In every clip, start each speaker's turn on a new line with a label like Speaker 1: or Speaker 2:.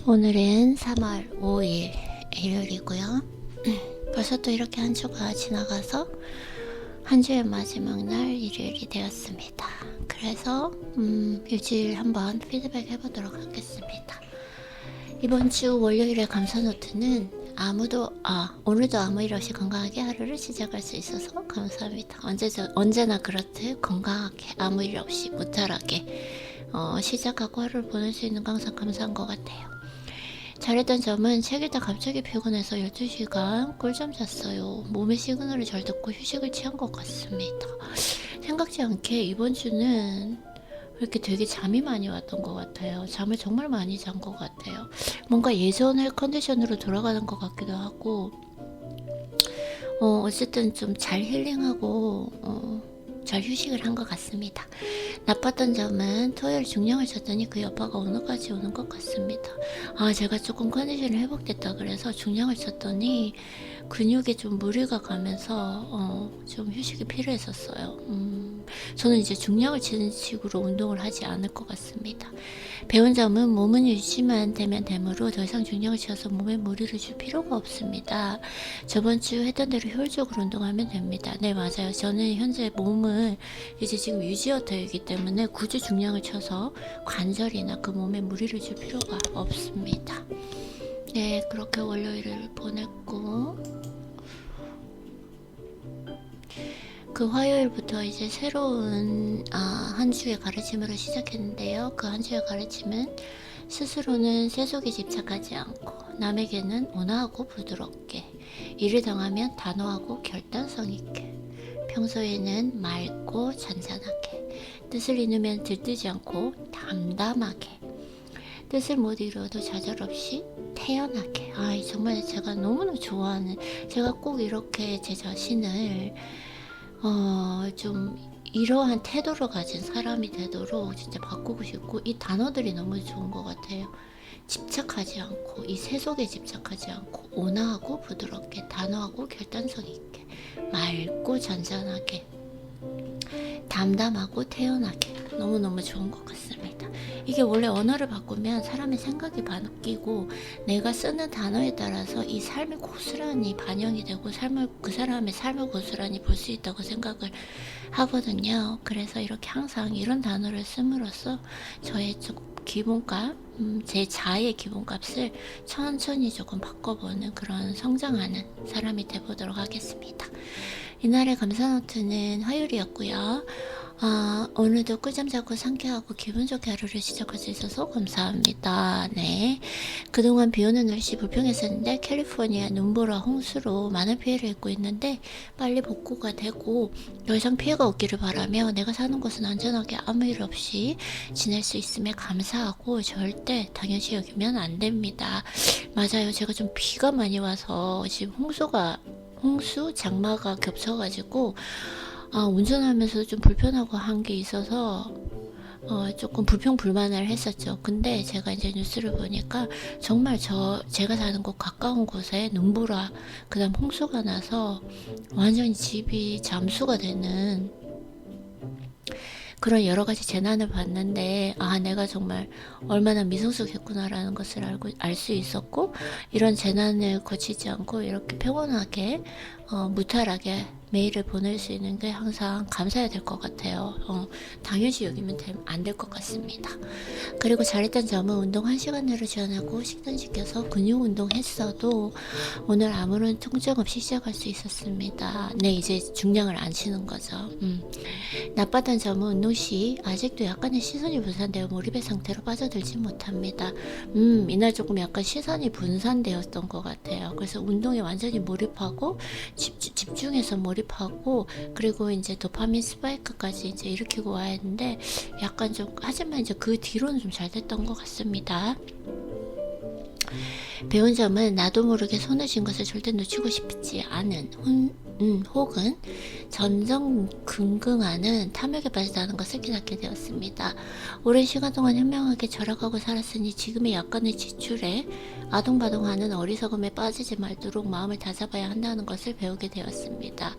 Speaker 1: 오늘은 3월 5일 일요일이고요. 벌써 또 이렇게 한 주가 지나가서 한 주의 마지막 날 일요일이 되었습니다. 그래서 일주일 한번 피드백 해보도록 하겠습니다. 이번 주 월요일의 감사노트는 오늘도 아무 일 없이 건강하게 하루를 시작할 수 있어서 감사합니다. 언제나 그렇듯 건강하게 아무 일 없이 무탈하게 시작하고 하루를 보낼 수 있는 거 항상 감사한 것 같아요. 잘했던 점은 책 읽다 갑자기 피곤해서 12시간 꿀잠 잤어요. 몸의 시그널을 잘 듣고 휴식을 취한 것 같습니다. 생각지 않게 이번 주는 이렇게 되게 잠이 많이 왔던 것 같아요. 잠을 정말 많이 잔 것 같아요. 뭔가 예전의 컨디션으로 돌아가는 것 같기도 하고 어쨌든 좀 잘 힐링하고 잘 휴식을 한 것 같습니다. 나빴던 점은 토요일 중량을 쳤더니 그 여파가 오늘까지 오는 것 같습니다. 제가 조금 컨디션이 회복됐다 그래서 중량을 쳤더니 근육에 좀 무리가 가면서 좀 휴식이 필요했었어요. 저는 이제 중량을 치는 식으로 운동을 하지 않을 것 같습니다. 배운 점은 몸은 유지만 되면 되므로 더 이상 중량을 치어서 몸에 무리를 줄 필요가 없습니다. 저번 주 했던 대로 효율적으로 운동하면 됩니다. 네, 맞아요. 저는 현재 몸을 이제 지금 유지어터이기 때문에 굳이 중량을 쳐서 관절이나 그 몸에 무리를 줄 필요가 없습니다. 네, 그렇게 월요일을 보냈고 그 화요일부터 이제 새로운 한 주의 가르침으로 시작했는데요. 그 한 주의 가르침은 스스로는 세속에 집착하지 않고 남에게는 온화하고 부드럽게, 일을 당하면 단호하고 결단성 있게, 평소에는 맑고 잔잔하게, 뜻을 이루면 들뜨지 않고 담담하게, 뜻을 못 이루어도 좌절없이 태연하게. 정말 제가 너무나 좋아하는, 제가 꼭 이렇게 제 자신을 좀 이러한 태도를 가진 사람이 되도록 진짜 바꾸고 싶고, 이 단어들이 너무 좋은 것 같아요. 집착하지 않고, 이 세속에 집착하지 않고, 온화하고 부드럽게, 단호하고 결단성 있게, 맑고 잔잔하게, 담담하고 태연하게. 너무너무 좋은 것 같습니다. 이게 원래 언어를 바꾸면 사람의 생각이 바뀌고 내가 쓰는 단어에 따라서 이 삶이 고스란히 반영이 되고 그 사람의 삶을 고스란히 볼 수 있다고 생각을 하거든요. 그래서 이렇게 항상 이런 단어를 씀으로써 저의 기본값, 제 자아의 기본값을 천천히 조금 바꿔보는 그런 성장하는 사람이 되보도록 하겠습니다. 이날의 감사노트는 화요일이었고요. 오늘도 꿀잠 자고 상쾌하고 기분 좋게 하루를 시작할 수 있어서 감사합니다. 네. 그동안 비 오는 날씨 불평했었는데 캘리포니아 눈보라 홍수로 많은 피해를 입고 있는데 빨리 복구가 되고 더 이상 피해가 없기를 바라며 내가 사는 곳은 안전하게 아무 일 없이 지낼 수 있음에 감사하고 절대 당연시 여기면 안 됩니다. 맞아요. 제가 좀 비가 많이 와서 지금 홍수 장마가 겹쳐가지고 운전하면서도 좀 불편하고 한 게 있어서 조금 불평불만을 했었죠. 근데 제가 이제 뉴스를 보니까 정말 제가 사는 곳 가까운 곳에 눈보라 그다음 홍수가 나서 완전히 집이 잠수가 되는 그런 여러 가지 재난을 봤는데 내가 정말 얼마나 미성숙했구나라는 것을 알 수 있었고, 이런 재난을 거치지 않고 이렇게 평온하게 무탈하게 메일을 보낼 수 있는 게 항상 감사해야 될 것 같아요. 당연시 여기면 안 될 것 같습니다. 그리고 잘했던 점은 운동 1시간 내로 지원하고 식단 지켜서 근육 운동 했어도 오늘 아무런 통증 없이 시작할 수 있었습니다. 네, 이제 중량을 안 치는 거죠. 나빴던 점은 운동 시 아직도 약간의 시선이 분산되어 몰입의 상태로 빠져들지 못합니다. 이날 조금 약간 시선이 분산되었던 것 같아요. 그래서 운동에 완전히 몰입하고 집중해서 몰입하고, 그리고 이제 도파민 스파이크까지 이제 일으키고 와야 했는데 약간 좀, 하지만 이제 그 뒤로는 좀 잘 됐던 것 같습니다. 배운 점은 나도 모르게 손을 쥔 것을 절대 놓치고 싶지 않은 혹은 전전긍긍하는 탐욕에 빠지다는 것을 깨닫게 되었습니다. 오랜 시간 동안 현명하게 절약하고 살았으니 지금의 약간의 지출에 아동바동하는 어리석음에 빠지지 말도록 마음을 다잡아야 한다는 것을 배우게 되었습니다.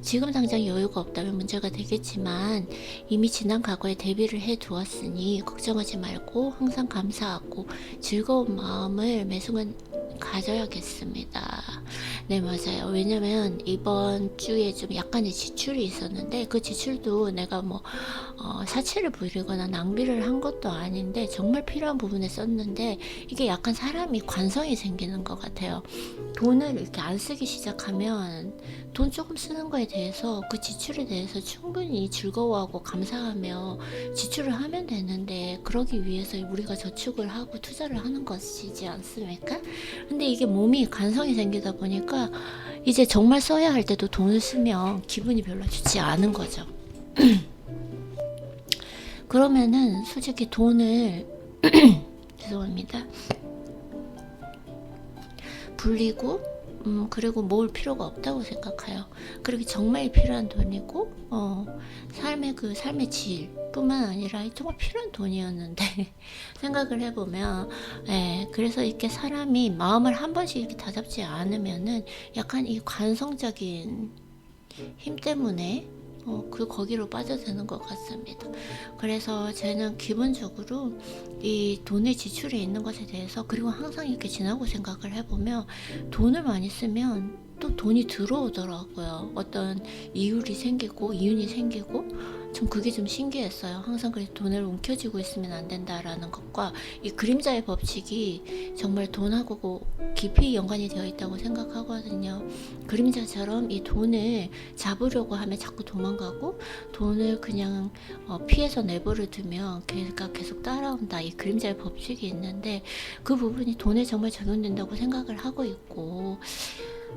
Speaker 1: 지금 당장 여유가 없다면 문제가 되겠지만 이미 지난 과거에 대비를 해 두었으니 걱정하지 말고 항상 감사하고 즐거운 마음을 매순간 가져야겠습니다. 네, 맞아요. 왜냐면 이번 주에 좀 약간의 지출이 있었는데 그 지출도 내가 뭐 사치를 부리거나 낭비를 한 것도 아닌데 정말 필요한 부분에 썼는데 이게 약간 사람이 관성이 생기는 것 같아요. 돈을 이렇게 안 쓰기 시작하면 돈 조금 쓰는 거에 대해서 그 지출에 대해서 충분히 즐거워하고 감사하며 지출을 하면 되는데 그러기 위해서 우리가 저축을 하고 투자를 하는 것이지 않습니까? 근데 이게 몸이 관성이 생기다 보니까 이제 정말 써야 할 때도 돈을 쓰면 기분이 별로 좋지 않은 거죠. 그러면은 솔직히 돈을 죄송합니다. 불리고 그리고 모을 필요가 없다고 생각해요. 그리고 정말 필요한 돈이고 삶의 질 뿐만 아니라 정말 필요한 돈이었는데 생각을 해보면 그래서 이렇게 사람이 마음을 한 번씩 이렇게 다잡지 않으면은 약간 이 관성적인 힘 때문에 거기로 빠져드는 것 같습니다. 그래서 저는 기본적으로 이 돈의 지출에 있는 것에 대해서 그리고 항상 이렇게 지나고 생각을 해보면 돈을 많이 쓰면 또 돈이 들어오더라고요. 어떤 이윤이 생기고 좀 그게 좀 신기했어요. 항상 그래서 돈을 움켜쥐고 있으면 안 된다라는 것과 이 그림자의 법칙이 정말 돈하고 깊이 연관이 되어 있다고 생각하거든요. 그림자처럼 이 돈을 잡으려고 하면 자꾸 도망가고 돈을 그냥 피해서 내버려 두면 걔가 계속 따라온다. 이 그림자의 법칙이 있는데 그 부분이 돈에 정말 적용된다고 생각을 하고 있고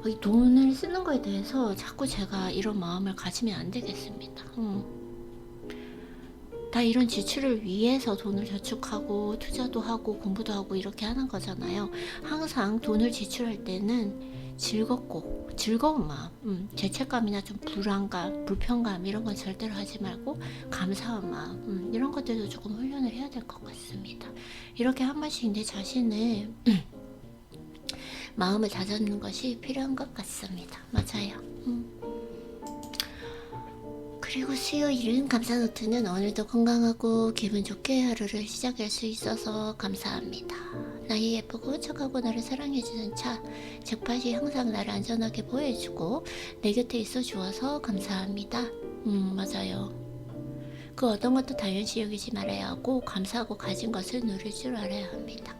Speaker 1: 이 돈을 쓰는 거에 대해서 자꾸 제가 이런 마음을 가지면 안 되겠습니다. 다 이런 지출을 위해서 돈을 저축하고 투자도 하고 공부도 하고 이렇게 하는 거잖아요. 항상 돈을 지출할 때는 즐겁고 즐거운 마음, 죄책감이나 좀 불안감, 불편감 이런 건 절대로 하지 말고 감사한 마음 이런 것들도 조금 훈련을 해야 될 것 같습니다. 이렇게 한 번씩 내 자신을 마음을 다잡는 것이 필요한 것 같습니다. 맞아요. 그리고 수요일은 감사노트는 오늘도 건강하고 기분 좋게 하루를 시작할 수 있어서 감사합니다. 나의 예쁘고 착하고 나를 사랑해주는 차 잭팟이 항상 나를 안전하게 보호해주고 내 곁에 있어 주어서 감사합니다. 맞아요. 그 어떤 것도 당연시 여기지 말아야 하고 감사하고 가진 것을 누릴 줄 알아야 합니다.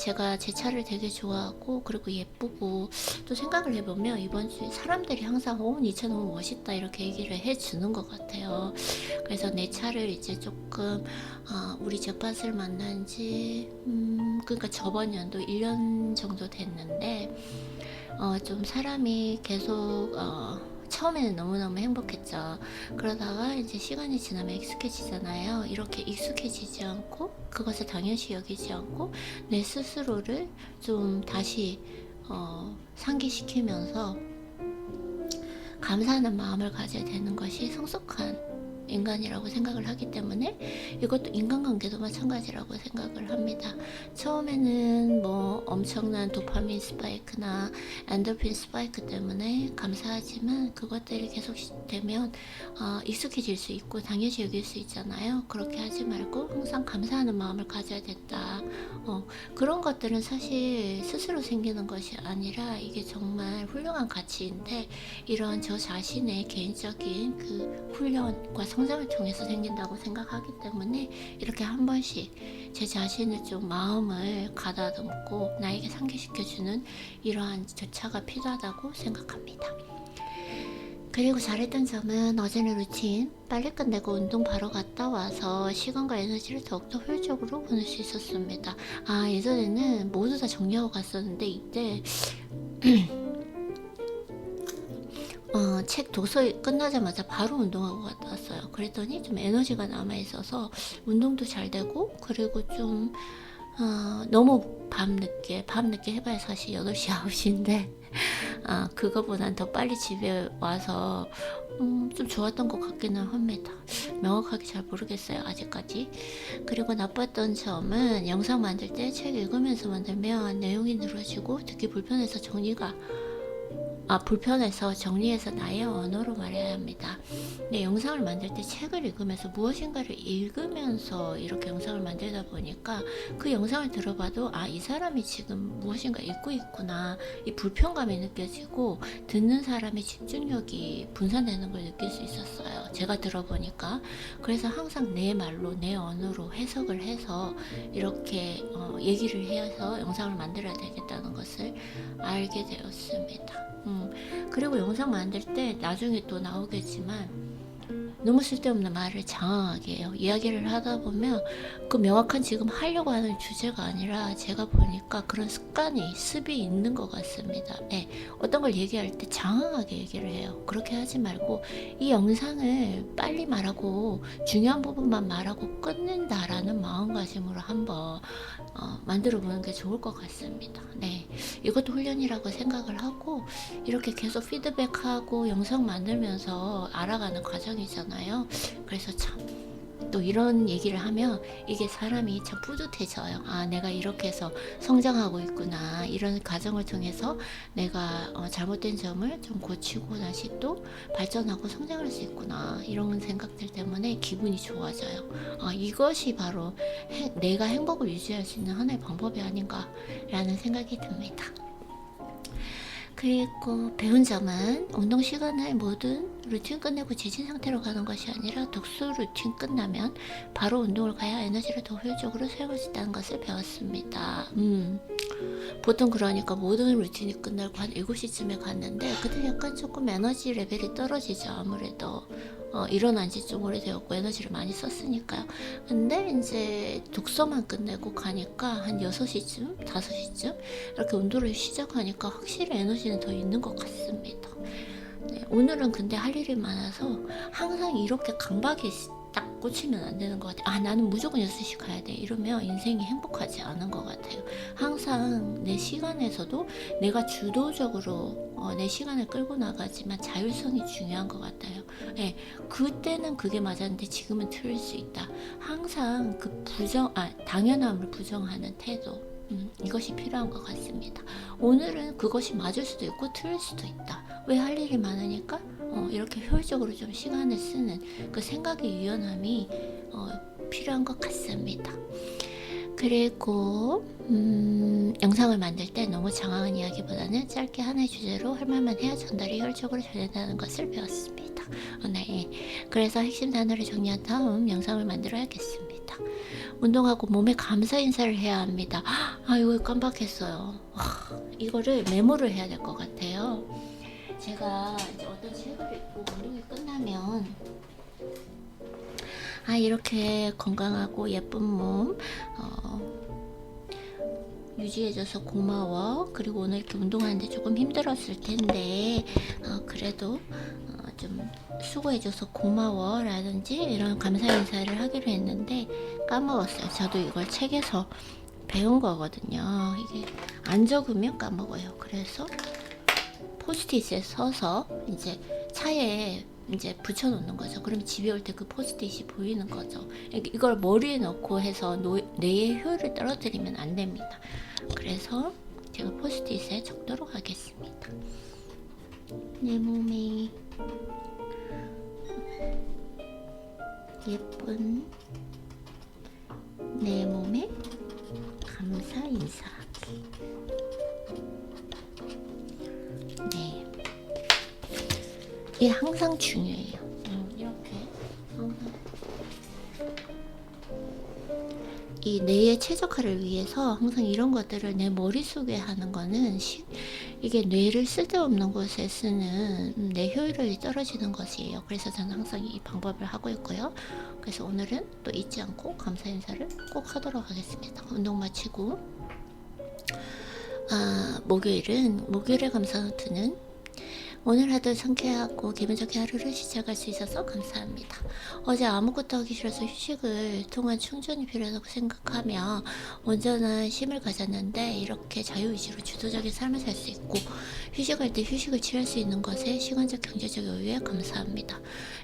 Speaker 1: 제가 제 차를 되게 좋아하고 그리고 예쁘고 또 생각을 해보면 이번 주에 사람들이 항상 네 차 너무 멋있다 이렇게 얘기를 해주는 것 같아요. 그래서 내 차를 이제 조금 우리 잭팟을 만난 지 그러니까 저번 연도 1년 정도 됐는데 좀 사람이 계속 처음에는 너무너무 행복했죠. 그러다가 이제 시간이 지나면 익숙해지잖아요. 이렇게 익숙해지지 않고 그것을 당연시 여기지 않고 내 스스로를 좀 다시 상기시키면서 감사하는 마음을 가져야 되는 것이 성숙한 인간이라고 생각을 하기 때문에 이것도 인간관계도 마찬가지라고 생각을 합니다. 처음에는 뭐 엄청난 도파민 스파이크나 엔도핀 스파이크 때문에 감사하지만 그것들이 계속 되면 익숙해질 수 있고 당연시 여길 수 있잖아요. 그렇게 하지 말고 항상 감사하는 마음을 가져야 된다. 그런 것들은 사실 스스로 생기는 것이 아니라 이게 정말 훌륭한 가치인데 이런 저 자신의 개인적인 그 훈련과 성장을 통해서 생긴다고 생각하기 때문에 이렇게 한 번씩 제 자신을 좀 마음을 가다듬고 나에게 상기시켜주는 이러한 절차가 필요하다고 생각합니다. 그리고 잘했던 점은 어제는 루틴 빨리 끝내고 운동 바로 갔다 와서 시간과 에너지를 더욱더 효율적으로 보낼 수 있었습니다. 예전에는 모두 다 정리하고 갔었는데 이때 책 독서 끝나자마자 바로 운동하고 갔다 왔어요. 그랬더니 좀 에너지가 남아있어서 운동도 잘 되고 그리고 좀 너무 밤늦게 해봐야 사실 8시 9시인데 그거보단 더 빨리 집에 와서 좀 좋았던 것 같기는 합니다. 명확하게 잘 모르겠어요, 아직까지. 그리고 나빴던 점은 영상 만들 때 책 읽으면서 만들면 내용이 늘어지고 듣기 불편해서 불편해서 정리해서 나의 언어로 말해야 합니다. 근데 영상을 만들 때 책을 읽으면서 무엇인가를 읽으면서 이렇게 영상을 만들다 보니까 그 영상을 들어봐도 이 사람이 지금 무엇인가 읽고 있구나, 이 불편감이 느껴지고 듣는 사람의 집중력이 분산되는 걸 느낄 수 있었어요, 제가 들어보니까. 그래서 항상 내 말로, 내 언어로 해석을 해서 이렇게 얘기를 해서 영상을 만들어야 되겠다는 것을 알게 되었습니다. 그리고 영상 만들 때 나중에 또 나오겠지만 너무 쓸데없는 말을 장황하게 해요. 이야기를 하다 보면 그 명확한 지금 하려고 하는 주제가 아니라 제가 보니까 그런 습이 있는 것 같습니다. 네, 어떤 걸 얘기할 때 장황하게 얘기를 해요. 그렇게 하지 말고 이 영상을 빨리 말하고 중요한 부분만 말하고 끝낸다라는 마음가짐으로 한번 만들어 보는 게 좋을 것 같습니다. 네, 이것도 훈련이라고 생각을 하고 이렇게 계속 피드백하고 영상 만들면서 알아가는 과정이잖아요. 그래서 참 또 이런 얘기를 하면 이게 사람이 참 뿌듯해져요. 내가 이렇게 해서 성장하고 있구나, 이런 과정을 통해서 내가 잘못된 점을 좀 고치고 다시 또 발전하고 성장할 수 있구나, 이런 생각들 때문에 기분이 좋아져요. 이것이 바로 내가 행복을 유지할 수 있는 하나의 방법이 아닌가 라는 생각이 듭니다. 그리고 배운 점은 운동 시간에 모든 루틴 끝내고 지친 상태로 가는 것이 아니라 독서 루틴 끝나면 바로 운동을 가야 에너지를 더 효율적으로 사용할 수 있다는 것을 배웠습니다. 보통 그러니까 모든 루틴이 끝나고 한 7시쯤에 갔는데 그때 약간 조금 에너지 레벨이 떨어지죠. 아무래도 일어난 지 좀 오래되었고 에너지를 많이 썼으니까요. 근데 이제 독서만 끝내고 가니까 한 6시쯤 5시쯤 이렇게 운동을 시작하니까 확실히 에너지는 더 있는 것 같습니다. 네, 오늘은 근데 할 일이 많아서 항상 이렇게 강박이 딱 꽂히면 안 되는 것 같아요. 나는 무조건 6시 가야 돼, 이러면 인생이 행복하지 않은 것 같아요. 항상 내 시간에서도 내가 주도적으로 내 시간을 끌고 나가지만 자율성이 중요한 것 같아요. 네, 그때는 그게 맞았는데 지금은 틀릴 수 있다. 항상 그 당연함을 부정하는 태도, 이것이 필요한 것 같습니다. 오늘은 그것이 맞을 수도 있고 틀릴 수도 있다. 왜? 할 일이 많으니까 이렇게 효율적으로 좀 시간을 쓰는 그 생각의 유연함이 필요한 것 같습니다. 그리고 영상을 만들 때 너무 장황한 이야기보다는 짧게 하나의 주제로 할 말만 해야 전달이 효율적으로 잘 된다는 것을 배웠습니다. 네, 그래서 핵심 단어를 정리한 다음 영상을 만들어야겠습니다. 운동하고 몸에 감사 인사를 해야 합니다. 이거 깜빡했어요. 이거를 메모를 해야 될 것 같아요. 제가 이제 어떤 책을 읽고 운동이 끝나면 이렇게 건강하고 예쁜 몸 유지해줘서 고마워. 그리고 오늘 이렇게 운동하는데 조금 힘들었을 텐데 그래도 좀 수고해줘서 고마워 라든지 이런 감사 인사를 하기로 했는데 까먹었어요. 저도 이걸 책에서 배운 거거든요. 이게 안 적으면 까먹어요. 그래서 포스트잇에 써서 이제 차에 이제 붙여놓는 거죠. 그럼 집에 올 때 그 포스트잇이 보이는 거죠. 이걸 머리에 넣고 해서 뇌의 효율을 떨어뜨리면 안 됩니다. 그래서 제가 포스트잇에 적도록 하겠습니다. 내 몸에 예쁜 내 몸에 감사 인사하기. 네, 이게 항상 중요해요. 이렇게 항상 이 뇌의 최적화를 위해서 항상 이런 것들을 내 머릿속에 하는 거는 이게 뇌를 쓸데없는 곳에 쓰는 내 효율이 떨어지는 것이에요. 그래서 저는 항상 이 방법을 하고 있고요. 그래서 오늘은 또 잊지 않고 감사 인사를 꼭 하도록 하겠습니다. 운동 마치고 목요일에 감사 노트는 오늘 하루 상쾌하고 기분 좋게 하루를 시작할 수 있어서 감사합니다. 어제 아무것도 하기 싫어서 휴식을 통한 충전이 필요하다고 생각하며 온전한 쉼을 가졌는데 이렇게 자유의지로 주도적인 삶을 살 수 있고 휴식할 때 휴식을 취할 수 있는 것에 시간적 경제적 여유에 감사합니다.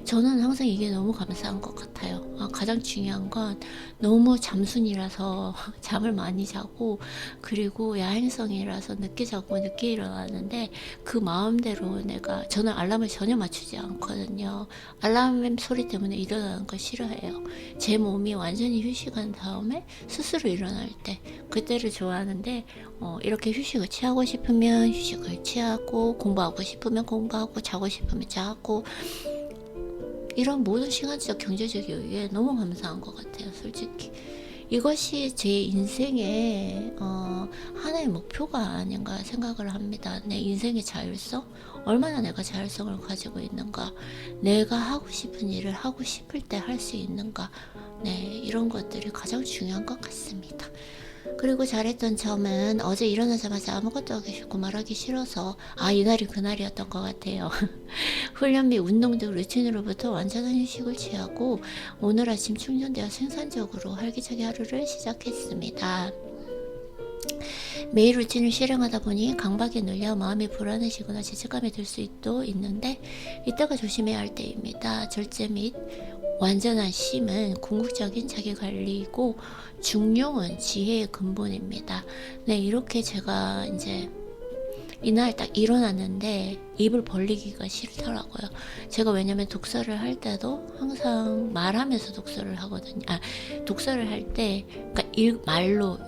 Speaker 1: 저는 항상 이게 너무 감사한 것 같아요. 가장 중요한 건 너무 잠순이라서 잠을 많이 자고 그리고 야행성이라서 늦게 자고 늦게 일어나는데 그 마음대로 저는 알람을 전혀 맞추지 않거든요. 알람 소리 때문에 일어나는 걸 싫어해요. 제 몸이 완전히 휴식한 다음에 스스로 일어날 때 그때를 좋아하는데 이렇게 휴식을 취하고 싶으면 휴식을 취하고 공부하고 싶으면 공부하고 자고 싶으면 자고 이런 모든 시간적 경제적 여유에 너무 감사한 것 같아요. 솔직히 이것이 제 인생의 하나의 목표가 아닌가 생각을 합니다. 내 인생의 자율성? 얼마나 내가 자율성을 가지고 있는가? 내가 하고 싶은 일을 하고 싶을 때 할 수 있는가? 네, 이런 것들이 가장 중요한 것 같습니다. 그리고 잘했던 점은 어제 일어나자마자 아무것도 하기 싫고 말하기 싫어서 이날이 그날이었던 것 같아요. 훈련 및 운동 등 루틴으로부터 완전한 휴식을 취하고 오늘 아침 충전되어 생산적으로 활기차게 하루를 시작했습니다. 매일 루틴을 실행하다 보니 강박에 눌려 마음이 불안해지거나 죄책감이 들 수도 있는데 이때가 조심해야 할 때입니다. 절제 및 완전한 쉼은 궁극적인 자기관리이고 중용은 지혜의 근본입니다. 네, 이렇게 제가 이제 이날 딱 일어났는데 입을 벌리기가 싫더라고요. 제가 왜냐면 독서를 할 때도 항상 말하면서 독서를 하거든요. 독서를 할 때 그러니까 말로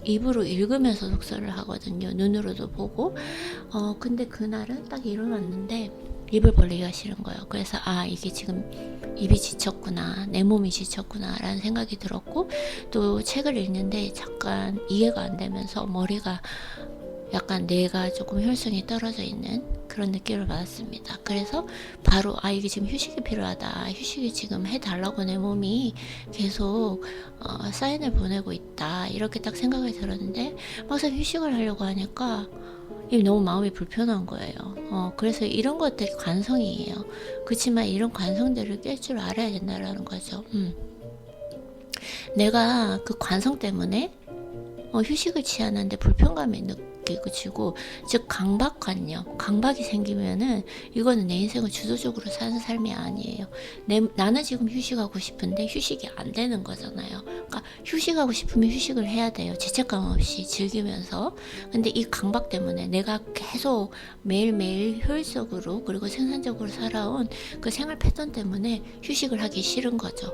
Speaker 1: 입으로 읽으면서 독서를 하거든요. 눈으로도 보고. 근데 그날은 딱 일어났는데 입을 벌리기가 싫은 거예요. 그래서 이게 지금 입이 지쳤구나, 내 몸이 지쳤구나 라는 생각이 들었고 또 책을 읽는데 잠깐 이해가 안 되면서 머리가 약간 뇌가 조금 혈성이 떨어져 있는 그런 느낌을 받았습니다. 그래서 바로 이게 지금 휴식이 필요하다. 휴식이 지금 해달라고 내 몸이 계속 사인을 보내고 있다. 이렇게 딱 생각이 들었는데 막상 휴식을 하려고 하니까 너무 마음이 불편한 거예요. 그래서 이런 것들이 관성이에요. 그렇지만 이런 관성들을 깰 줄 알아야 된다라는 거죠. 내가 그 관성 때문에 휴식을 취하는데 불편감이 느끼고 지고 즉 강박관념, 강박이 생기면은 이거는 내 인생을 주도적으로 사는 삶이 아니에요. 나는 지금 휴식하고 싶은데 휴식이 안 되는 거잖아요. 그러니까 휴식하고 싶으면 휴식을 해야 돼요. 죄책감 없이 즐기면서. 근데 이 강박 때문에 내가 계속 매일매일 효율적으로 그리고 생산적으로 살아온 그 생활 패턴 때문에 휴식을 하기 싫은 거죠.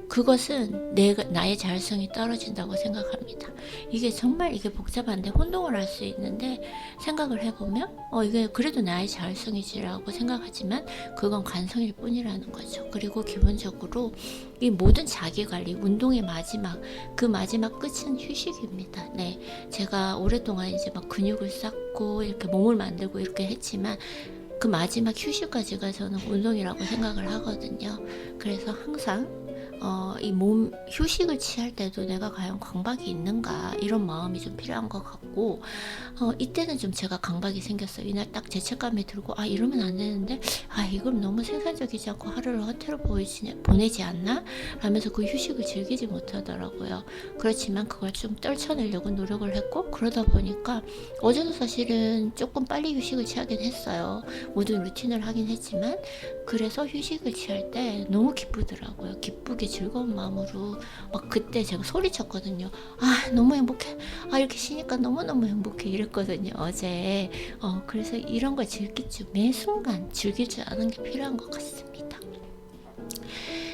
Speaker 1: 그것은 나의 자율성이 떨어진다고 생각합니다. 이게 정말 복잡한데 혼동을 할 수 있는데 생각을 해보면 이게 그래도 나의 자율성이지라고 생각하지만 그건 관성일 뿐이라는 거죠. 그리고 기본적으로 이 모든 자기관리, 운동의 마지막 끝은 휴식입니다. 네, 제가 오랫동안 이제 막 근육을 쌓고 이렇게 몸을 만들고 이렇게 했지만 그 마지막 휴식까지가 저는 운동이라고 생각을 하거든요. 그래서 항상 이 몸 휴식을 취할 때도 내가 과연 강박이 있는가 이런 마음이 좀 필요한 것 같고 이때는 좀 제가 강박이 생겼어요. 이날 딱 죄책감이 들고 이러면 안 되는데 이걸 너무 생산적이지 않고 하루를 허투루 보내지 않나? 라면서 그 휴식을 즐기지 못하더라고요. 그렇지만 그걸 좀 떨쳐내려고 노력을 했고 그러다 보니까 어제도 사실은 조금 빨리 휴식을 취하긴 했어요. 모든 루틴을 하긴 했지만 그래서 휴식을 취할 때 너무 기쁘더라고요. 기쁘게 즐거운 마음으로 막 그때 제가 소리쳤거든요. 너무 행복해. 이렇게 쉬니까 너무너무 행복해 이랬거든요. 어제. 그래서 이런 걸 즐길 줄 매 순간 즐길 줄 아는 게 필요한 것 같습니다.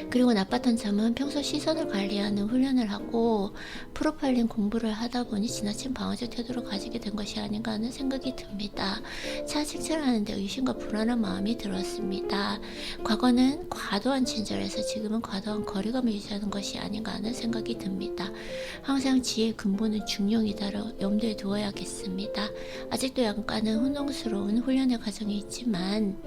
Speaker 1: 그리고 나빴던 점은 평소 시선을 관리하는 훈련을 하고 프로파일링 공부를 하다 보니 지나친 방어적 태도를 가지게 된 것이 아닌가 하는 생각이 듭니다. 칭찬하는데 의심과 불안한 마음이 들었습니다. 과거는 과도한 친절에서 지금은 과도한 거리감을 유지하는 것이 아닌가 하는 생각이 듭니다. 항상 지혜의 근본은 중용이다를 염두에 두어야겠습니다. 아직도 약간은 혼동스러운 훈련의 과정이 있지만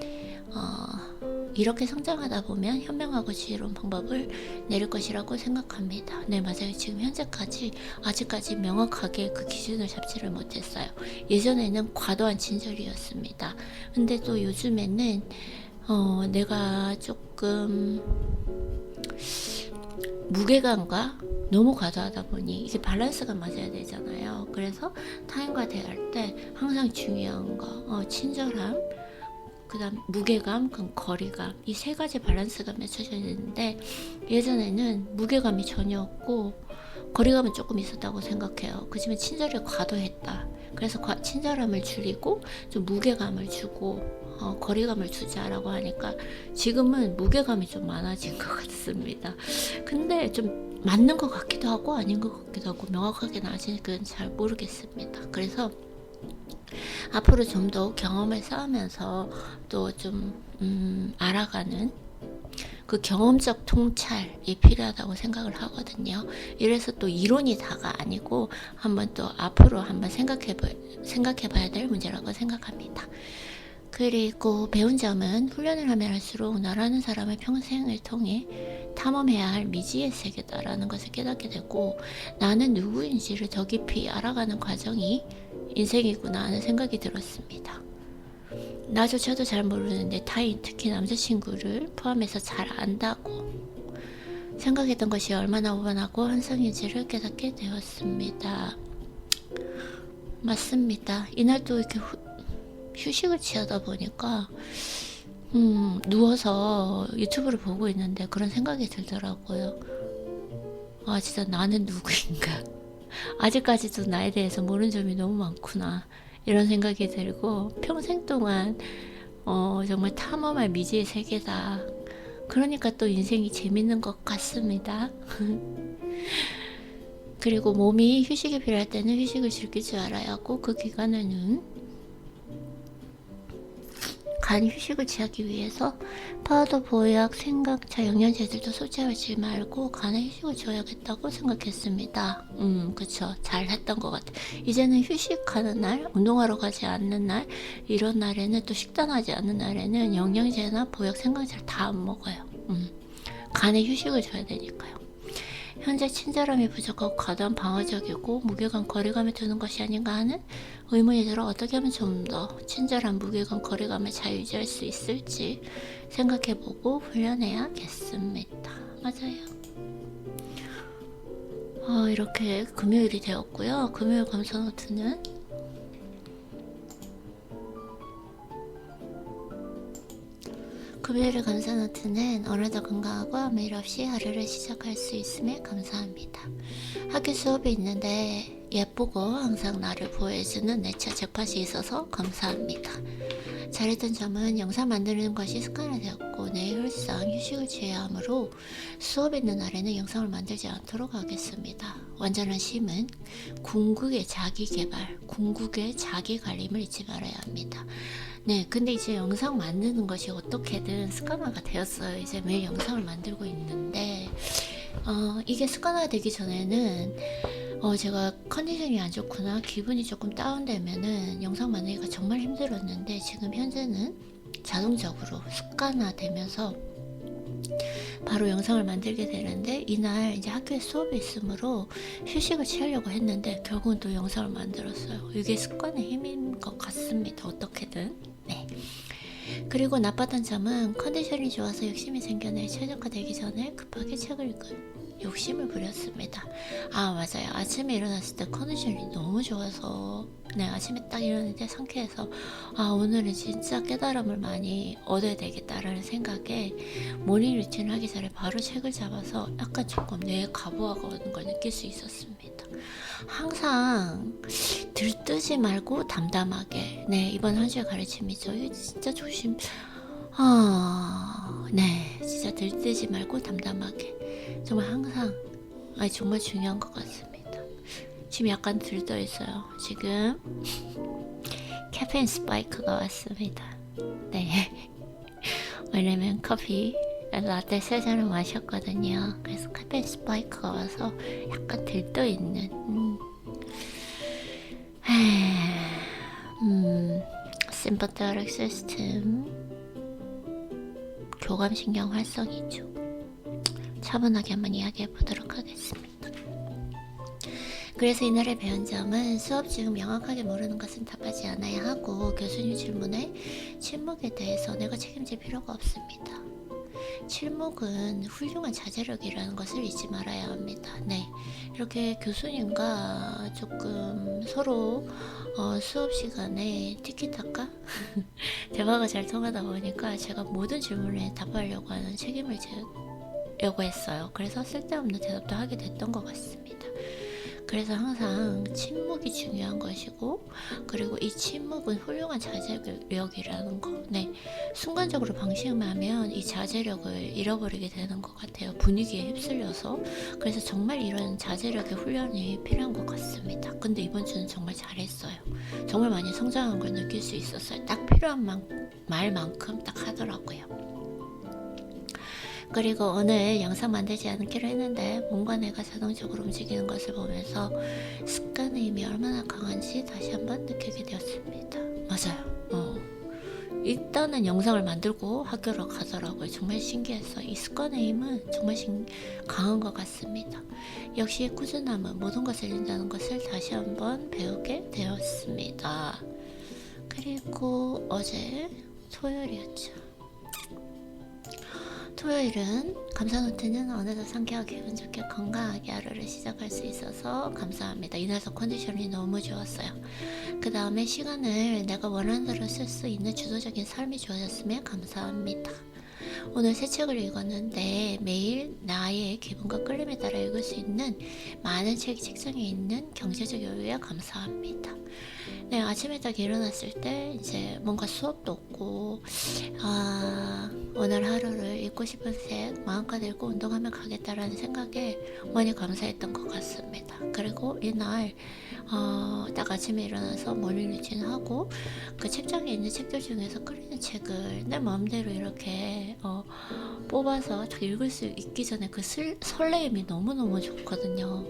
Speaker 1: 이렇게 성장하다 보면 현명하고 지혜로운 방법을 내릴 것이라고 생각합니다. 네, 맞아요. 지금 현재까지 아직까지 명확하게 그 기준을 잡지를 못했어요. 예전에는 과도한 친절이었습니다. 근데 또 요즘에는 내가 조금 무게감과 너무 과도하다 보니 이게 밸런스가 맞아야 되잖아요. 그래서 타인과 대할 때 항상 중요한 거, 친절함, 그 다음 무게감, 그럼 거리감, 이 세 가지 밸런스가 맺혀져야 되는데 예전에는 무게감이 전혀 없고 거리감은 조금 있었다고 생각해요. 그지만 친절이 과도했다. 그래서 친절함을 줄이고 좀 무게감을 주고 거리감을 주자라고 하니까 지금은 무게감이 좀 많아진 것 같습니다. 근데 좀 맞는 것 같기도 하고 아닌 것 같기도 하고 명확하게는 아직은 잘 모르겠습니다. 그래서 앞으로 좀 더 경험을 쌓으면서 또 좀 알아가는 그 경험적 통찰이 필요하다고 생각을 하거든요. 이래서 또 이론이 다가 아니고 한번 또 앞으로 한번 생각해봐야 될 문제라고 생각합니다. 그리고 배운 점은 훈련을 하면 할수록 나라는 사람의 평생을 통해 탐험해야 할 미지의 세계다라는 것을 깨닫게 되고 나는 누구인지를 더 깊이 알아가는 과정이 인생이구나 하는 생각이 들었습니다. 나조차도 잘 모르는데 타인, 특히 남자친구를 포함해서 잘 안다고 생각했던 것이 얼마나 오만하고 한성인지를 깨닫게 되었습니다. 맞습니다. 이날 또 이렇게 휴식을 취하다 보니까 누워서 유튜브를 보고 있는데 그런 생각이 들더라고요. 아, 진짜 나는 누구인가? 아직까지도 나에 대해서 모르는 점이 너무 많구나. 이런 생각이 들고 평생 동안 정말 탐험할 미지의 세계다. 그러니까 또 인생이 재밌는 것 같습니다. 그리고 몸이 휴식이 필요할 때는 휴식을 즐길 줄 알아야 하고 그 기간에는 간 휴식을 취하기 위해서 파우더, 보약, 생강차, 영양제들도 섭취하지 말고 간에 휴식을 줘야겠다고 생각했습니다. 그쵸. 잘 했던 것 같아요. 이제는 휴식하는 날, 운동하러 가지 않는 날, 이런 날에는 또 식단하지 않는 날에는 영양제나 보약, 생강차를 다 안 먹어요. 간에 휴식을 줘야 되니까요. 현재 친절함이 부족하고 과도한 방어적이고 무게감, 거리감에 두는 것이 아닌가 하는 의문이 들어 어떻게 하면 좀 더 친절한 무게감, 거리감을 잘 유지할 수 있을지 생각해보고 훈련해야겠습니다. 맞아요. 이렇게 금요일이 되었고요. 금요일 감사노트는 금요일의 감사노트는 오늘도 건강하고 아무 일 없이 하루를 시작할 수 있음에 감사합니다. 학교 수업이 있는데 예쁘고 항상 나를 보호해주는 내 차 잭팟이 있어서 감사합니다. 잘했던 점은 영상 만드는 것이 습관화되었고 내일상 휴식을 취해야 하므로 수업 있는 날에는 영상을 만들지 않도록 하겠습니다. 완전한 쉼은 궁극의 자기개발, 궁극의 자기관리를 잊지 말아야 합니다. 네, 근데 이제 영상 만드는 것이 어떻게든 습관화가 되었어요. 이제 매일 영상을 만들고 있는데 이게 습관화가 되기 전에는 제가 컨디션이 안 좋거나 기분이 조금 다운되면은 영상 만들기가 정말 힘들었는데 지금 현재는 자동적으로 습관화되면서 바로 영상을 만들게 되는데 이날 이제 학교에 수업이 있으므로 휴식을 취하려고 했는데 결국은 또 영상을 만들었어요. 이게 습관의 힘인 것 같습니다. 어떻게든. 네. 그리고 나빴던 점은 컨디션이 좋아서 욕심이 생겨내 최적화되기 전에 급하게 책을 읽은 욕심을 부렸습니다. 아, 맞아요. 아침에 일어났을 때 컨디션이 너무 좋아서 네, 아침에 딱 일어났는데 상쾌해서 오늘은 진짜 깨달음을 많이 얻어야 되겠다라는 생각에 모닝 루틴을 하기 전에 바로 책을 잡아서 약간 조금 뇌에 가부화가 오는 걸 느낄 수 있었습니다. 항상 들뜨지 말고 담담하게. 네, 이번 한 주의 가르침이죠. 이거 진짜 조심. 네, 진짜 들뜨지 말고 담담하게. 정말 항상 정말 중요한 것 같습니다. 지금 약간 들떠 있어요. 지금 카페인 스파이크가 왔습니다. 네, 왜냐면 커피 라떼 3잔을 마셨거든요. 그래서 카페인 스파이크가 와서 약간 들떠 있는 심퍼터릭 시스템 교감신경 활성이죠. 차분하게 한번 이야기해 보도록 하겠습니다. 그래서 이날의 배운 점은 수업 중 명확하게 모르는 것은 답하지 않아야 하고 교수님 질문에 침묵에 대해서 내가 책임질 필요가 없습니다. 침묵은 훌륭한 자제력이라는 것을 잊지 말아야 합니다. 네, 이렇게 교수님과 조금 서로 수업 시간에 티키타카 대화가 잘 통하다 보니까 제가 모든 질문에 답하려고 하는 책임을 지려고 했어요. 그래서 쓸데없는 대답도 하게 됐던 것 같습니다. 그래서 항상 침묵이 중요한 것이고, 그리고 이 침묵은 훌륭한 자제력이라는 거. 네, 순간적으로 방심하면 이 자제력을 잃어버리게 되는 것 같아요. 분위기에 휩쓸려서. 그래서 정말 이런 자제력의 훈련이 필요한 것 같습니다. 근데 이번 주는 정말 잘했어요. 정말 많이 성장한 걸 느낄 수 있었어요. 딱 필요한 말만큼 딱 하더라고요. 그리고 오늘 영상 만들지 않기로 했는데 뭔가 내가 자동적으로 움직이는 것을 보면서 습관의 힘이 얼마나 강한지 다시 한번 느끼게 되었습니다. 맞아요. 일단은 영상을 만들고 학교로 가더라고요. 정말 신기했어요. 이 습관의 힘은 정말 강한 것 같습니다. 역시 꾸준함은 모든 것을 이룬다는 것을 다시 한번 배우게 되었습니다. 그리고 어제 토요일이었죠. 토요일은 감사노트는 어느덧 상쾌하게 기분 좋게 건강하게 하루를 시작할 수 있어서 감사합니다. 이날도 컨디션이 너무 좋았어요. 그 다음에 시간을 내가 원하는 대로 쓸 수 있는 주도적인 삶이 주어졌으면 감사합니다. 오늘 새 책을 읽었는데 매일 나의 기분과 끌림에 따라 읽을 수 있는 많은 책이 책상에 있는 경제적 여유에 감사합니다. 네, 아침에 딱 일어났을 때 이제 뭔가 수업도 없고 오늘 하루를 읽고 싶은 책 마음껏 읽고 운동하면 가겠다라는 생각에 많이 감사했던 것 같습니다. 그리고 이날 딱 아침에 일어나서 모닝 루틴하고 그 책장에 있는 책들 중에서 끌리는 책을 내 마음대로 이렇게 뽑아서 읽을 수 있기 전에 그 설레임이 너무너무 좋거든요.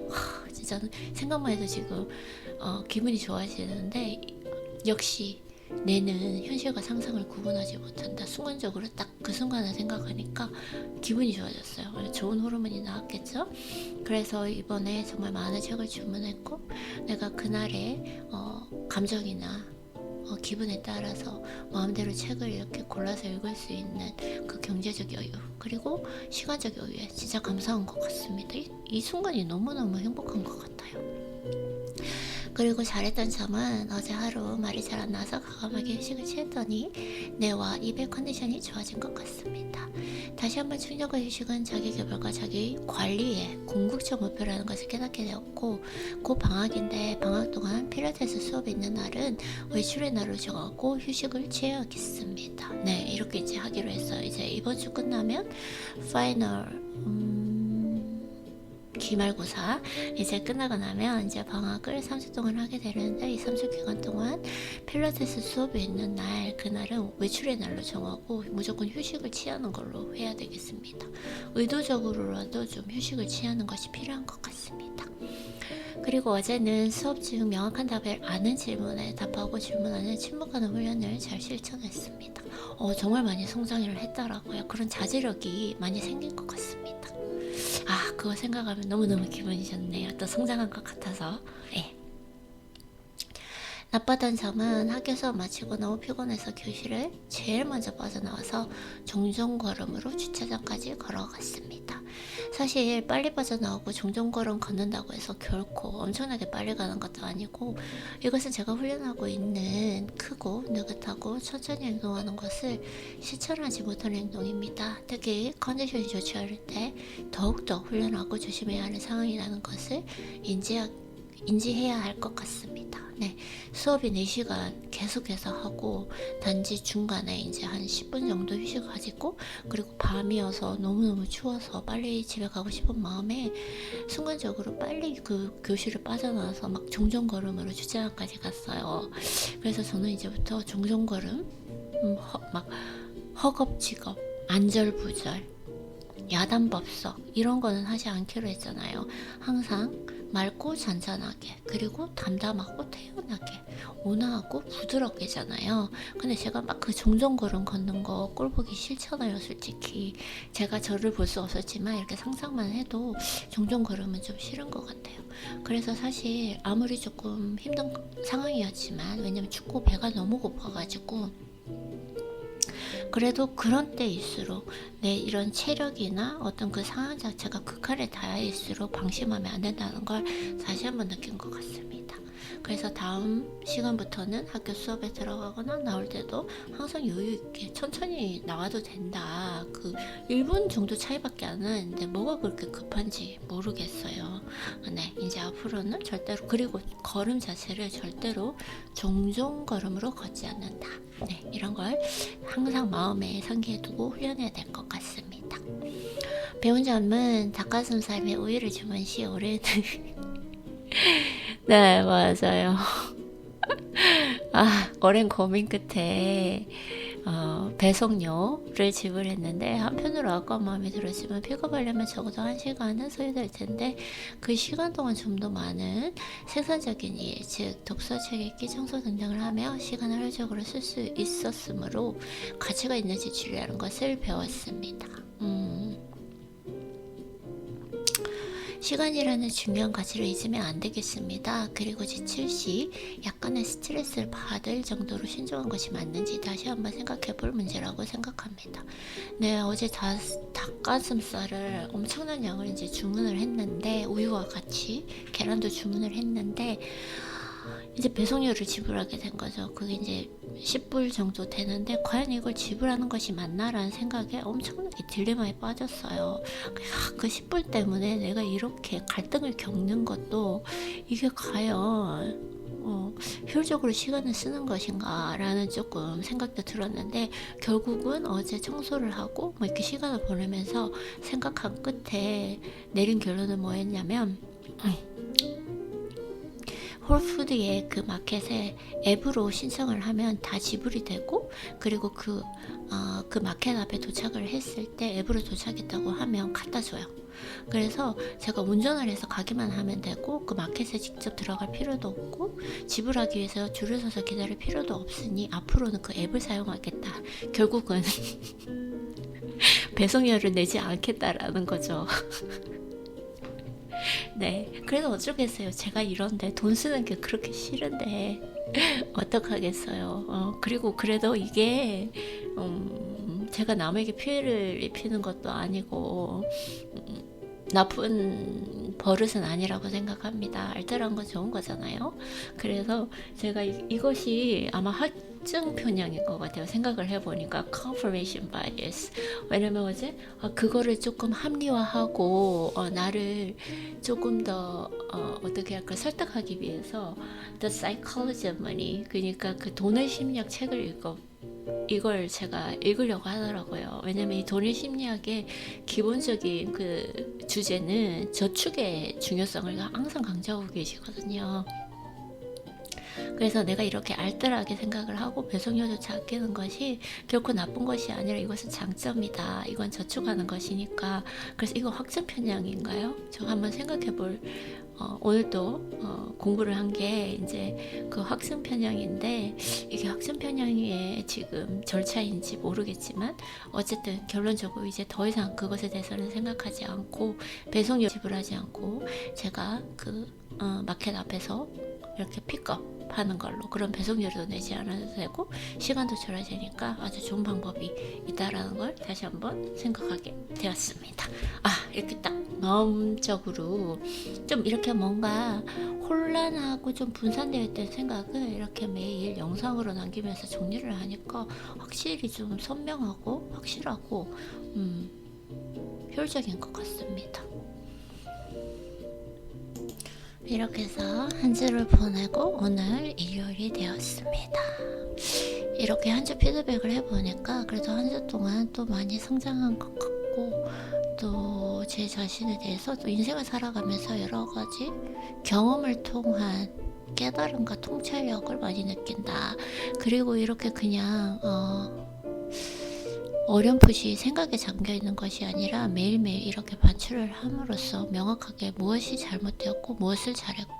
Speaker 1: 진짜 생각만 해도 지금 기분이 좋아지는데, 역시 뇌는 현실과 상상을 구분하지 못한다. 순간적으로 딱 그 순간을 생각하니까 기분이 좋아졌어요. 좋은 호르몬이 나왔겠죠. 그래서 이번에 정말 많은 책을 주문했고, 내가 그날의 감정이나 기분에 따라서 마음대로 책을 이렇게 골라서 읽을 수 있는 그 경제적 여유, 그리고 시간적 여유에 진짜 감사한 것 같습니다. 이 순간이 너무너무 행복한 것 같아요. 그리고 잘했던 점은 어제 하루 말이 잘 안 나서 과감하게 휴식을 취했더니 뇌와 입의 컨디션이 좋아진 것 같습니다. 다시 한번 충전과 휴식은 자기 개발과 자기 관리의 궁극적 목표라는 것을 깨닫게 되었고, 곧 방학인데 방학 동안 필라테스 수업이 있는 날은 외출의 날로 정하고 휴식을 취해야겠습니다. 네, 이렇게 이제 하기로 했어요. 이제 이번 주 끝나면 파이널 기말고사 이제 끝나고 나면 이제 방학을 3주 동안 하게 되는데, 이 3주 기간 동안 필라테스 수업이 있는 날, 그날은 외출의 날로 정하고 무조건 휴식을 취하는 걸로 해야 되겠습니다. 의도적으로라도 좀 휴식을 취하는 것이 필요한 것 같습니다. 그리고 어제는 수업 중 명확한 답을 아는 질문에 답하고 질문 안에 침묵하는 훈련을 잘 실천했습니다. 정말 많이 성장을 했더라고요. 그런 자제력이 많이 생긴 것 같습니다. 그거 생각하면 너무너무 기분이 좋네요. 또 성장한 것 같아서. 네. 나빴던 점은 학교 수업 마치고 너무 피곤해서 교실을 제일 먼저 빠져나와서 종종걸음으로 주차장까지 걸어갔습니다. 사실 빨리 빠져나오고 종종걸음 걷는다고 해서 결코 엄청나게 빨리 가는 것도 아니고, 이것은 제가 훈련하고 있는 크고 느긋하고 천천히 행동하는 것을 실천하지 못하는 행동입니다. 특히 컨디션이 좋지 않을 때 더욱더 훈련하고 조심해야 하는 상황이라는 것을 인지해야 할 것 같습니다. 네, 수업이 4시간 계속해서 하고 단지 중간에 이제 한 10분 정도 휴식 가지고, 그리고 밤이어서 너무너무 추워서 빨리 집에 가고 싶은 마음에 순간적으로 빨리 그 교실을 빠져나와서 막 종종걸음으로 주차장까지 갔어요. 그래서 저는 이제부터 종종걸음, 막 허겁지겁, 안절부절, 야단법석 이런 거는 하지 않기로 했잖아요. 항상 맑고 잔잔하게, 그리고 담담하고 태연하게, 온화하고 부드럽게잖아요. 근데 제가 막 그 종종걸음 걷는 거 꼴 보기 싫잖아요, 솔직히. 제가 저를 볼 수 없었지만 이렇게 상상만 해도 종종걸음은 좀 싫은 것 같아요. 그래서 사실 아무리 조금 힘든 상황이었지만, 왜냐면 춥고 배가 너무 고파가지고, 그래도 그런 때일수록 내 이런 체력이나 어떤 그 상황 자체가 극한에 닿아있을수록 방심하면 안 된다는 걸 다시 한번 느낀 것 같습니다. 그래서 다음 시간부터는 학교 수업에 들어가거나 나올 때도 항상 여유있게 천천히 나와도 된다. 그 1분 정도 차이밖에 안 나는데 뭐가 그렇게 급한지 모르겠어요. 네, 이제 앞으로는 절대로, 그리고 걸음 자체를 절대로 종종 걸음으로 걷지 않는다. 네, 이런 걸 항상 마음에 상기해두고 훈련해야 될 것 같습니다. 배운 점은 닭가슴살에 우유를 주문 시 오래는 네, 맞아요. 오랜 고민 끝에 배송료를 지불했는데, 한편으로 아까운 마음이 들었지만 픽업하려면 적어도 1시간은 소요될 텐데, 그 시간 동안 좀 더 많은 생산적인 일, 즉 독서, 책 읽기, 청소 등등을 하며 시간을 효율적으로 쓸 수 있었으므로 가치가 있는 지출이라는 것을 배웠습니다. 시간이라는 중요한 가치를 잊으면 안 되겠습니다. 그리고 지칠 시 약간의 스트레스를 받을 정도로 신중한 것이 맞는지 다시 한번 생각해 볼 문제라고 생각합니다. 네, 어제 닭가슴살을 엄청난 양을 이제 주문을 했는데, 우유와 같이 계란도 주문을 했는데, 이제 배송료를 지불하게 된 거죠. 그게 이제 10불 정도 되는데, 과연 이걸 지불하는 것이 맞나라는 생각에 엄청나게 딜레마에 빠졌어요. 그 10불 때문에 내가 이렇게 갈등을 겪는 것도, 이게 과연 효율적으로 시간을 쓰는 것인가 라는 조금 생각도 들었는데, 결국은 어제 청소를 하고 뭐 이렇게 시간을 보내면서 생각한 끝에 내린 결론은 뭐였냐면, 홀푸드의 그 마켓에 앱으로 신청을 하면 다 지불이 되고, 그리고 그 마켓 앞에 도착을 했을 때 앱으로 도착했다고 하면 갖다 줘요. 그래서 제가 운전을 해서 가기만 하면 되고, 그 마켓에 직접 들어갈 필요도 없고, 지불하기 위해서 줄을 서서 기다릴 필요도 없으니 앞으로는 그 앱을 사용하겠다. 결국은 배송료를 내지 않겠다라는 거죠. 네, 그래도 어쩌겠어요. 제가 이런데 돈 쓰는 게 그렇게 싫은데 어떡하겠어요. 그리고 그래도 이게 제가 남에게 피해를 입히는 것도 아니고 나쁜 버릇은 아니라고 생각합니다. 알뜰한 건 좋은 거잖아요. 그래서 제가 이것이 아마 확증 편향인 것 같아요. 생각을 해보니까 confirmation bias. 왜냐면 어제 그거를 조금 합리화하고 나를 조금 더 어떻게 할까 설득하기 위해서 The Psychology of Money, 그러니까 그 돈의 심리학 책을 이걸 제가 읽으려고 하더라고요. 왜냐면 이 돈의 심리학의 기본적인 그 주제는 저축의 중요성을 항상 강조하고 계시거든요. 그래서 내가 이렇게 알뜰하게 생각을 하고 배송료조차 아끼는 것이 결코 나쁜 것이 아니라 이것은 장점이다. 이건 저축하는 것이니까. 그래서 이거 확증 편향인가요? 저 한번 생각해 볼 오늘도 공부를 한 게 이제 그 확증 편향인데, 이게 확증 편향의 지금 절차인지 모르겠지만 어쨌든 결론적으로 이제 더 이상 그것에 대해서는 생각하지 않고 배송료 지불하지 않고 제가 그 마켓 앞에서 이렇게 픽업하는 걸로, 그런 배송료도 내지 않아도 되고 시간도 절약되니까 아주 좋은 방법이 있다라는 걸 다시 한번 생각하게 되었습니다. 이렇게 딱 마음적으로 좀 이렇게 뭔가 혼란하고 좀 분산되어 있던 생각을 이렇게 매일 영상으로 남기면서 정리를 하니까 확실히 좀 선명하고 확실하고 효율적인 것 같습니다. 이렇게 해서 한 주를 보내고 오늘 일요일이 되었습니다. 이렇게 한 주 피드백을 해보니까 그래도 한 주 동안 또 많이 성장한 것 같고, 또 제 자신에 대해서 또 인생을 살아가면서 여러 가지 경험을 통한 깨달음과 통찰력을 많이 느낀다. 그리고 이렇게 그냥 어렴풋이 생각에 잠겨 있는 것이 아니라 매일매일 이렇게 반추를 함으로써 명확하게 무엇이 잘못되었고 무엇을 잘했고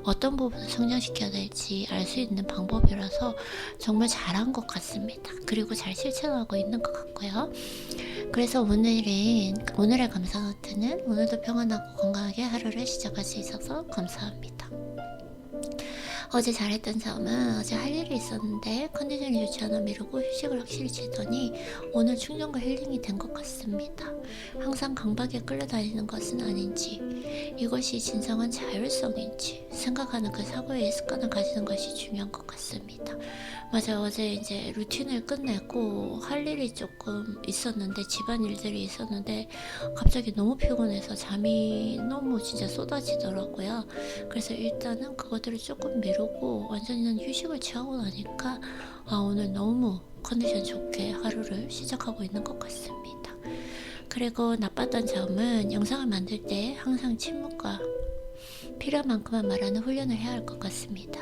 Speaker 1: 어떤 부분을 성장시켜야 될지 알 수 있는 방법이라서 정말 잘한 것 같습니다. 그리고 잘 실천하고 있는 것 같고요. 그래서 오늘의 감사 노트는 오늘도 평안하고 건강하게 하루를 시작할 수 있어서 감사합니다. 어제 잘했던 점은 어제 할 일이 있었는데 컨디션이 좋지 않아 미루고 휴식을 확실히 취했더니 오늘 충전과 힐링이 된 것 같습니다. 항상 강박에 끌려다니는 것은 아닌지 이것이 진정한 자율성인지 생각하는 그 사고의 습관을 가지는 것이 중요한 것 같습니다. 맞아요. 어제 이제 루틴을 끝내고 할 일이 조금 있었는데 집안일들이 있었는데 갑자기 너무 피곤해서 잠이 너무 진짜 쏟아지더라고요. 그래서 일단은 그것들을 조금 미루고 완전히 휴식을 취하고 나니까 오늘 너무 컨디션 좋게 하루를 시작하고 있는 것 같습니다. 그리고 나빴던 점은 영상을 만들 때 항상 침묵과 필요한 만큼만 말하는 훈련을 해야 할 것 같습니다.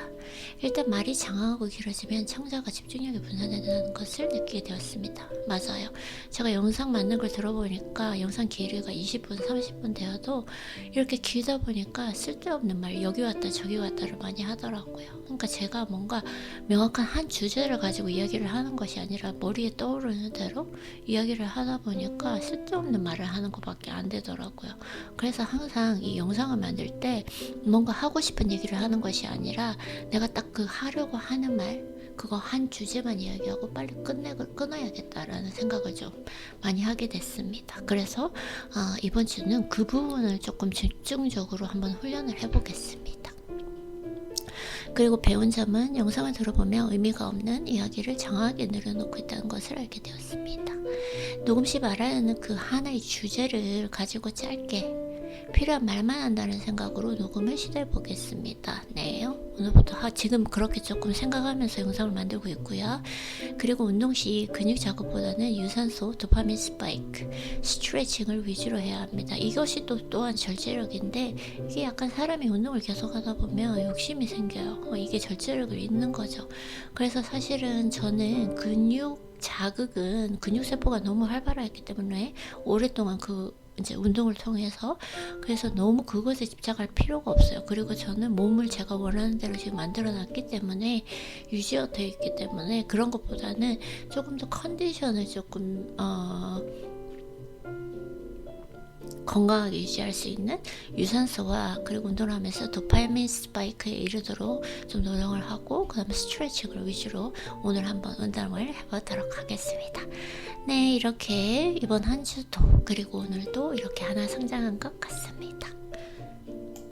Speaker 1: 일단 말이 장황하고 길어지면 청자가 집중력이 분산된다는 것을 느끼게 되었습니다. 맞아요. 제가 영상 만든 걸 들어보니까 영상 길이가 20분, 30분 되어도 이렇게 길다 보니까 쓸데없는 말 여기 왔다 저기 왔다를 많이 하더라고요. 그러니까 제가 뭔가 명확한 한 주제를 가지고 이야기를 하는 것이 아니라 머리에 떠오르는 대로 이야기를 하다 보니까 쓸데없는 말을 하는 것밖에 안 되더라고요. 그래서 항상 이 영상을 만들 때 뭔가 하고 싶은 얘기를 하는 것이 아니라 내가 딱 그 하려고 하는 말 그거 한 주제만 이야기하고 빨리 끊어야겠다라는 생각을 좀 많이 하게 됐습니다. 그래서 이번 주는 그 부분을 조금 집중적으로 한번 훈련을 해보겠습니다. 그리고 배운 점은 영상을 들어보면 의미가 없는 이야기를 장황하게 늘어놓고 있다는 것을 알게 되었습니다. 녹음 시 말하야 하는 그 하나의 주제를 가지고 짧게 필요한 말만 한다는 생각으로 녹음을 시도해 보겠습니다. 네, 오늘부터 지금 그렇게 조금 생각하면서 영상을 만들고 있고요. 그리고 운동 시 근육 자극보다는 유산소, 도파민 스파이크, 스트레칭을 위주로 해야 합니다. 이것이 또한 절제력인데 이게 약간 사람이 운동을 계속 하다 보면 욕심이 생겨요. 이게 절제력을 잃는 거죠. 그래서 사실은 저는 근육 자극은 근육세포가 너무 활발했기 때문에 오랫동안 이제 운동을 통해서 그래서 너무 그것에 집착할 필요가 없어요. 그리고 저는 몸을 제가 원하는 대로 지금 만들어 놨기 때문에 유지가 되어 있기 때문에 그런 것보다는 조금 더 컨디션을 조금 건강하게 유지할 수 있는 유산소와 그리고 운동을 하면서 도파민 스파이크에 이르도록 좀 노력을 하고 그 다음에 스트레칭을 위주로 오늘 한번 운동을 해보도록 하겠습니다. 네, 이렇게 이번 한 주도 그리고 오늘도 이렇게 하나 성장한 것 같습니다.